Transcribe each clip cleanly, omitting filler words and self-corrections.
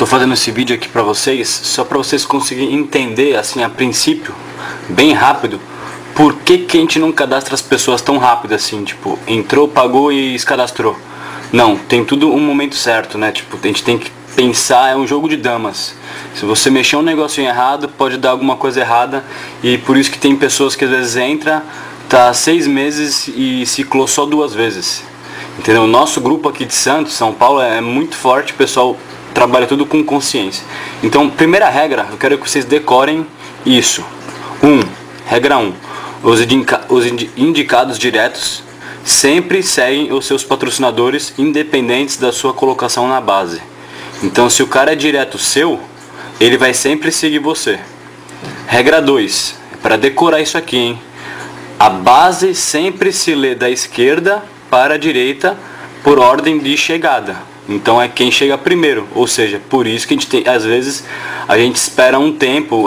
Tô fazendo esse vídeo aqui pra vocês, só pra vocês conseguirem entender, assim, a princípio, bem rápido, por que a gente não cadastra as pessoas tão rápido assim, tipo, entrou, pagou e se cadastrou. Não, tem tudo um momento certo, né? Tipo, a gente tem que pensar, é um jogo de damas. Se você mexer um negocinho errado, pode dar alguma coisa errada, e por isso que tem pessoas que às vezes entra, tá 6 meses e ciclou só 2 vezes. Entendeu? O nosso grupo aqui de Santos, São Paulo, é muito forte, o pessoal trabalha tudo com consciência. Então, primeira regra, eu quero que vocês decorem isso. Regra 1. Os indicados diretos sempre seguem os seus patrocinadores, independentes da sua colocação na base. Então, se o cara é direto seu, ele vai sempre seguir você. Regra 2. Para decorar isso aqui, hein? A base sempre se lê da esquerda para a direita por ordem de chegada. Então é quem chega primeiro, ou seja, por isso que a gente tem, às vezes a gente espera um tempo,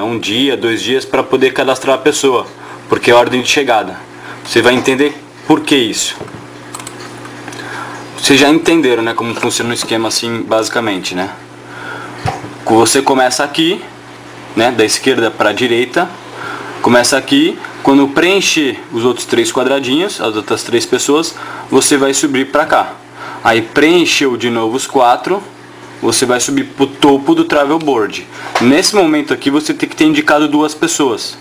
um dia, 2 dias para poder cadastrar a pessoa, porque é ordem de chegada. Você vai entender por que isso. Vocês já entenderam, né, como funciona o esquema assim, basicamente, né? Você começa aqui, né, da esquerda para a direita, começa aqui. Quando preencher os outros 3 quadradinhos, as outras 3 pessoas, você vai subir para cá. Aí preencheu de novo os 4, você vai subir para o topo do travel board. Nesse momento aqui você tem que ter indicado 2 pessoas,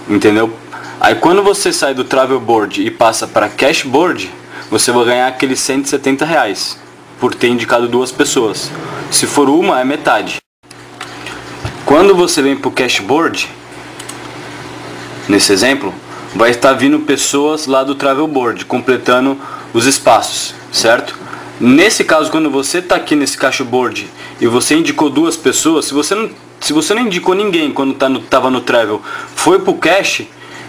entendeu? Aí quando você sai do travel board e passa para cash board, você vai ganhar aqueles R$170 por ter indicado 2 pessoas. Se for uma, é metade. Quando você vem para o cash board, nesse exemplo, vai estar vindo pessoas lá do travel board, completando os espaços, certo? Nesse caso, quando você está aqui nesse cash board e você indicou 2 pessoas, se você não indicou ninguém quando estava no travel, foi para o cash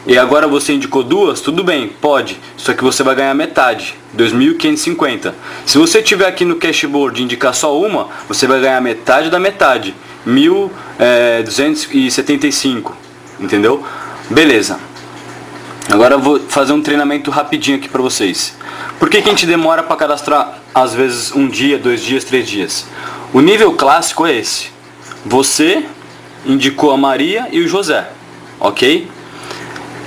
e agora você indicou 2, tudo bem, pode, só que você vai ganhar metade, 2.550. Se você tiver aqui no cash board e indicar só uma, você vai ganhar metade da metade, 1.275, entendeu? Beleza. Agora eu vou fazer um treinamento rapidinho aqui para vocês. Por que a gente demora para cadastrar às vezes 1 dia, 2 dias, 3 dias? O nível clássico é esse. Você indicou a Maria e o José, ok?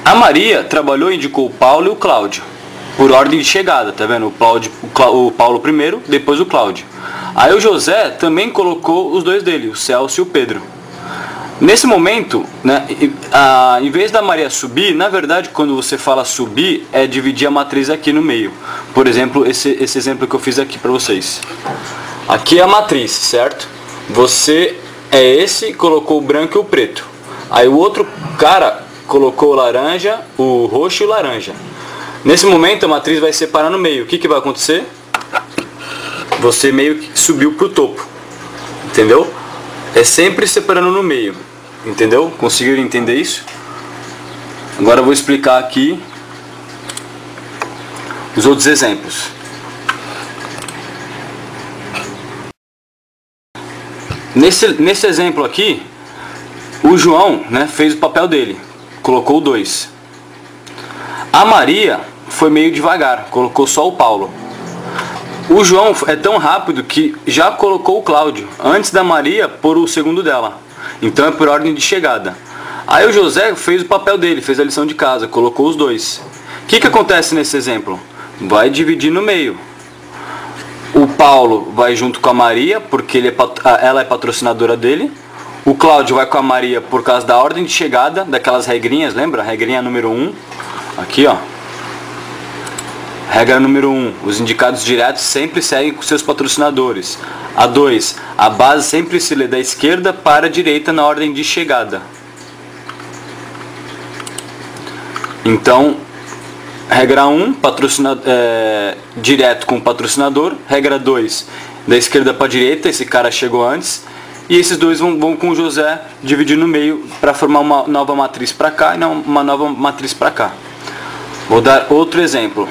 A Maria trabalhou e indicou o Paulo e o Cláudio, por ordem de chegada, tá vendo? O Paulo primeiro, depois o Cláudio. Aí o José também colocou os 2 dele, o Celso e o Pedro. Nesse momento, né, em vez da Maria subir, na verdade, quando você fala subir, é dividir a matriz aqui no meio. Por exemplo, esse exemplo que eu fiz aqui para vocês. Aqui é a matriz, certo? Você é esse, colocou o branco e o preto. Aí o outro cara colocou o laranja, o roxo e o laranja. Nesse momento, a matriz vai separar no meio. O que vai acontecer? Você meio que subiu para o topo. Entendeu? É sempre separando no meio, entendeu? Conseguiram entender isso? Agora eu vou explicar aqui os outros exemplos. Nesse exemplo aqui, o João, né, fez o papel dele, colocou 2. A Maria foi meio devagar, colocou só o Paulo. O João é tão rápido que já colocou o Cláudio, antes da Maria pôr o segundo dela. Então é por ordem de chegada. Aí o José fez o papel dele, fez a lição de casa, colocou os 2. O que acontece nesse exemplo? Vai dividir no meio. O Paulo vai junto com a Maria, porque ela é patrocinadora dele. O Cláudio vai com a Maria por causa da ordem de chegada, daquelas regrinhas, lembra? Regrinha número 1. Aqui, ó. Regra número 1, os indicados diretos sempre seguem com seus patrocinadores. A 2, a base sempre se lê da esquerda para a direita na ordem de chegada. Então, regra 1, direto com o patrocinador. Regra 2, da esquerda para a direita, esse cara chegou antes. E esses 2 vão com o José dividir no meio para formar uma nova matriz para cá e não uma nova matriz para cá. Vou dar outro exemplo.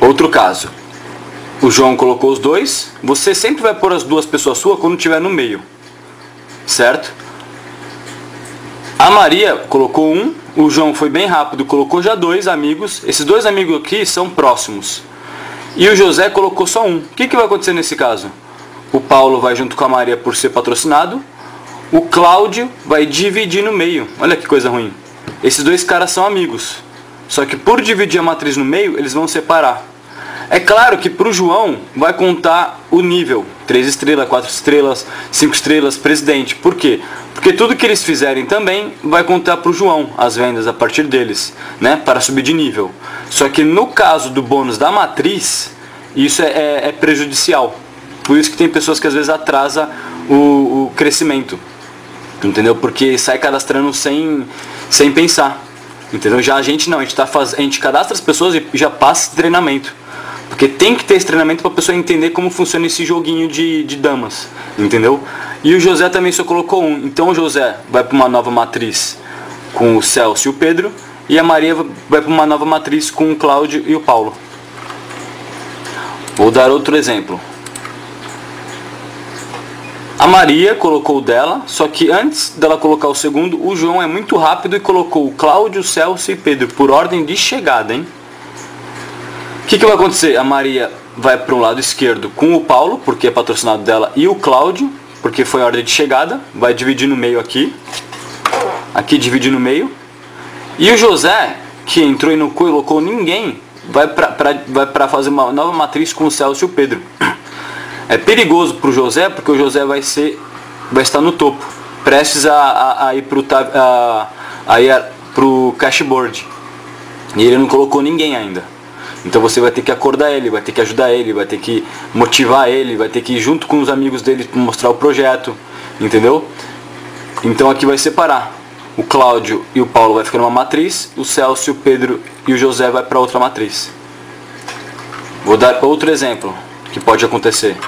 Outro caso, o João colocou os 2, você sempre vai pôr as 2 pessoas suas quando estiver no meio, certo? A Maria colocou 1, o João foi bem rápido, colocou já 2 amigos, esses 2 amigos aqui são próximos. E o José colocou só um. O que vai acontecer nesse caso? O Paulo vai junto com a Maria por ser patrocinado. O Cláudio vai dividir no meio. Olha que coisa ruim. Esses dois caras são amigos. Só que por dividir a matriz no meio, eles vão separar. É claro que para o João vai contar o nível. 3 estrelas, 4 estrelas, 5 estrelas, presidente. Por quê? Porque tudo que eles fizerem também vai contar para o João, as vendas a partir deles, né? Para subir de nível. Só que no caso do bônus da matriz, isso é prejudicial. Por isso que tem pessoas que às vezes atrasam o crescimento. Entendeu? Porque sai cadastrando sem pensar. Entendeu? Já a gente não, a gente cadastra as pessoas e já passa esse treinamento. Porque tem que ter esse treinamento para a pessoa entender como funciona esse joguinho de damas. Entendeu? E o José também só colocou um. Então o José vai para uma nova matriz com o Celso e o Pedro. E a Maria vai para uma nova matriz com o Cláudio e o Paulo. Vou dar outro exemplo. A Maria colocou o dela, só que antes dela colocar o segundo, o João é muito rápido e colocou o Cláudio, o Celso e Pedro, por ordem de chegada, hein? O que vai acontecer? A Maria vai para o lado esquerdo com o Paulo, porque é patrocinado dela, e o Cláudio, porque foi a ordem de chegada, vai dividir no meio aqui. Aqui divide no meio. E o José, que entrou e não colocou ninguém, vai para fazer uma nova matriz com o Celso e o Pedro. É perigoso para o José, porque o José vai estar no topo, prestes a ir para o cashboard. E ele não colocou ninguém ainda. Então você vai ter que acordar ele, vai ter que ajudar ele, vai ter que motivar ele, vai ter que ir junto com os amigos dele mostrar o projeto. Entendeu? Então aqui vai separar. O Cláudio e o Paulo vai ficar numa matriz, o Celso, o Pedro e o José vai para outra matriz. Vou dar outro exemplo que pode acontecer.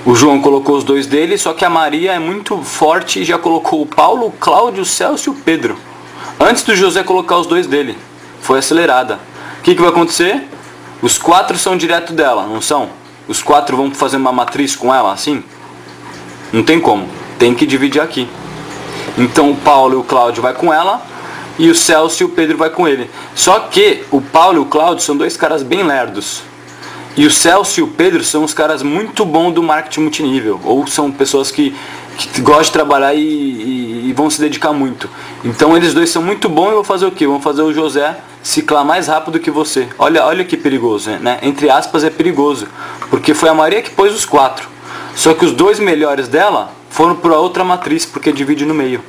O João colocou os dois dele, só que a Maria é muito forte e já colocou o Paulo, o Cláudio, o Celso e o Pedro. Antes do José colocar os dois dele. Foi acelerada. O que vai acontecer? Os 4 são direto dela, não são? Os 4 vão fazer uma matriz com ela, assim? Não tem como. Tem que dividir aqui. Então o Paulo e o Cláudio vai com ela e o Celso e o Pedro vai com ele. Só que o Paulo e o Cláudio são dois caras bem lerdos. E o Celso e o Pedro são os caras muito bons do marketing multinível. Ou são pessoas que gostam de trabalhar e vão se dedicar muito. Então eles dois são muito bons e vão fazer o quê? Vão fazer o José ciclar mais rápido que você. Olha que perigoso, né? Entre aspas é perigoso. Porque foi a Maria que pôs os 4. Só que os 2 melhores dela foram para outra matriz, porque divide no meio.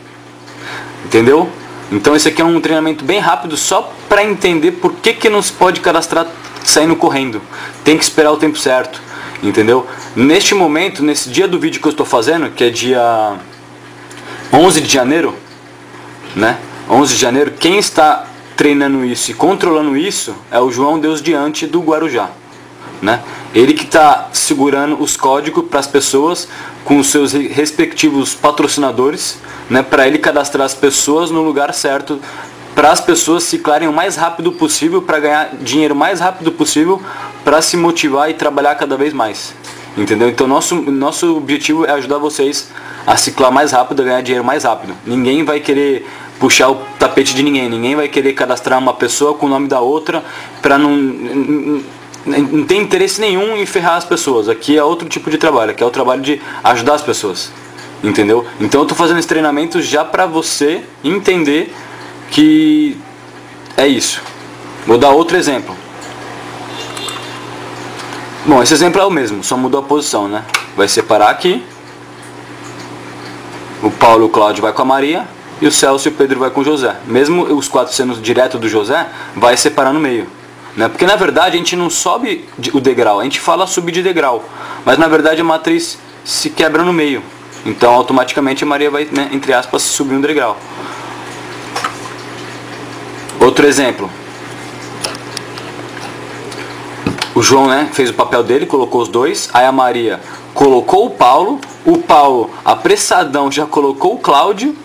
Entendeu? Então esse aqui é um treinamento bem rápido só para entender por que não se pode cadastrar saindo correndo. Tem que esperar o tempo certo. Entendeu? Neste momento, nesse dia do vídeo que eu estou fazendo, que é dia 11 de janeiro, né? 11 de janeiro, quem está treinando isso e controlando isso é o João Deus Diante do Guarujá. Né? Ele que está segurando os códigos para as pessoas com os seus respectivos patrocinadores, né? Para ele cadastrar as pessoas no lugar certo, para as pessoas ciclarem o mais rápido possível, para ganhar dinheiro o mais rápido possível, para se motivar e trabalhar cada vez mais. Entendeu? Então nosso objetivo é ajudar vocês a ciclar mais rápido, a ganhar dinheiro mais rápido. Ninguém vai querer puxar o tapete de ninguém, ninguém vai querer cadastrar uma pessoa com o nome da outra para não tem interesse nenhum em ferrar as pessoas. Aqui é outro tipo de trabalho, aqui é o trabalho de ajudar as pessoas. Entendeu? Então eu estou fazendo esse treinamento já para você entender que é isso. Vou dar outro exemplo. Bom, esse exemplo é o mesmo, só mudou a posição, né? Vai separar aqui. O Paulo e o Cláudio vai com a Maria. E o Celso e o Pedro vai com o José. Mesmo os 4 sendo direto do José, vai separar no meio. Né? Porque na verdade a gente não sobe o degrau, a gente fala subir de degrau. Mas na verdade a matriz se quebra no meio. Então automaticamente a Maria vai, né, entre aspas, subir um degrau. Outro exemplo. O João, né, fez o papel dele, colocou os 2. Aí a Maria colocou o Paulo apressadão já colocou o Cláudio.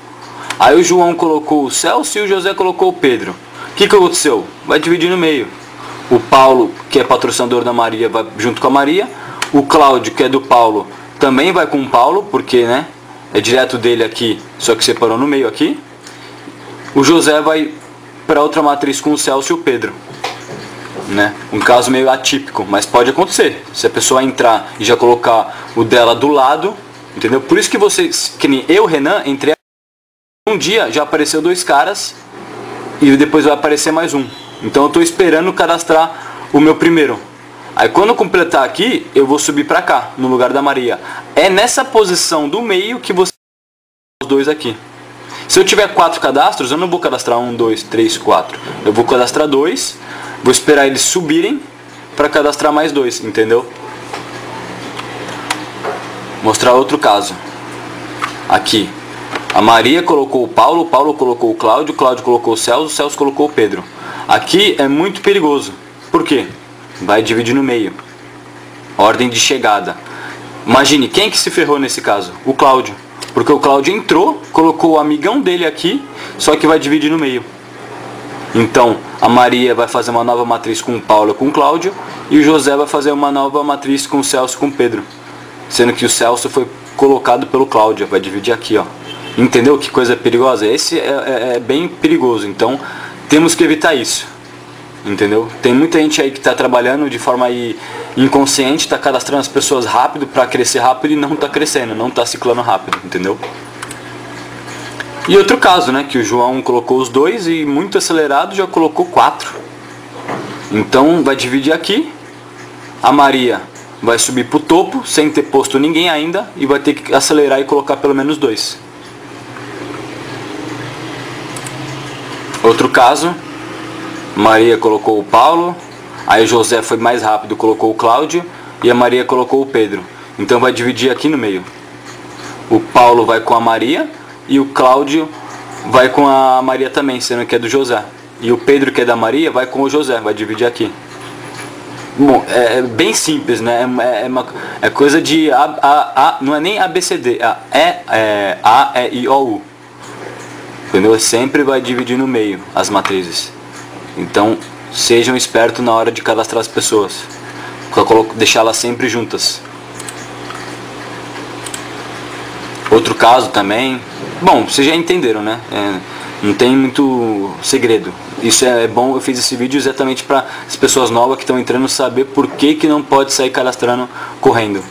Aí o João colocou o Celso e o José colocou o Pedro. O que aconteceu? Vai dividir no meio. O Paulo, que é patrocinador da Maria, vai junto com a Maria. O Cláudio, que é do Paulo, também vai com o Paulo, porque, né, é direto dele aqui, só que separou no meio aqui. O José vai para outra matriz com o Celso e o Pedro. né? Um caso meio atípico, mas pode acontecer. Se a pessoa entrar e já colocar o dela do lado, entendeu? Por isso que vocês, que nem eu, Renan, entrei um dia, já apareceu 2 caras e depois vai aparecer mais um. Então eu estou esperando cadastrar o meu primeiro. Aí quando eu completar aqui, eu vou subir para cá, no lugar da Maria. É nessa posição do meio que você os 2 aqui. Se eu tiver 4 cadastros, eu não vou cadastrar 1, 2, 3, 4. Eu vou cadastrar 2, vou esperar eles subirem para cadastrar mais 2, entendeu? Mostrar outro caso. Aqui. A Maria colocou o Paulo colocou o Cláudio colocou o Celso colocou o Pedro. Aqui é muito perigoso. Por quê? Vai dividir no meio. Ordem de chegada. Imagine, quem que se ferrou nesse caso? O Cláudio. Porque o Cláudio entrou, colocou o amigão dele aqui, só que vai dividir no meio. Então, a Maria vai fazer uma nova matriz com o Paulo e com o Cláudio, e o José vai fazer uma nova matriz com o Celso e com o Pedro. Sendo que o Celso foi colocado pelo Cláudio, vai dividir aqui, ó. Entendeu que coisa perigosa? Esse é bem perigoso, então temos que evitar isso. Entendeu? Tem muita gente aí que está trabalhando de forma aí inconsciente, está cadastrando as pessoas rápido para crescer rápido e não está crescendo, não está ciclando rápido, entendeu? E outro caso, né, que o João colocou os 2 e muito acelerado já colocou 4. Então vai dividir aqui, a Maria vai subir para o topo sem ter posto ninguém ainda e vai ter que acelerar e colocar pelo menos 2. Outro caso, Maria colocou o Paulo, aí José foi mais rápido, colocou o Cláudio e a Maria colocou o Pedro. Então vai dividir aqui no meio. O Paulo vai com a Maria e o Cláudio vai com a Maria também, sendo que é do José. E o Pedro, que é da Maria, vai com o José, vai dividir aqui. Bom, é bem simples, né? É coisa de não é nem ABCD, A, E, I, O, U. Entendeu? Sempre vai dividir no meio as matrizes. Então, sejam espertos na hora de cadastrar as pessoas. Deixá-las sempre juntas. Outro caso também. Bom, vocês já entenderam, né? Não tem muito segredo. Isso é bom, eu fiz esse vídeo exatamente para as pessoas novas que estão entrando saber por que não pode sair cadastrando correndo.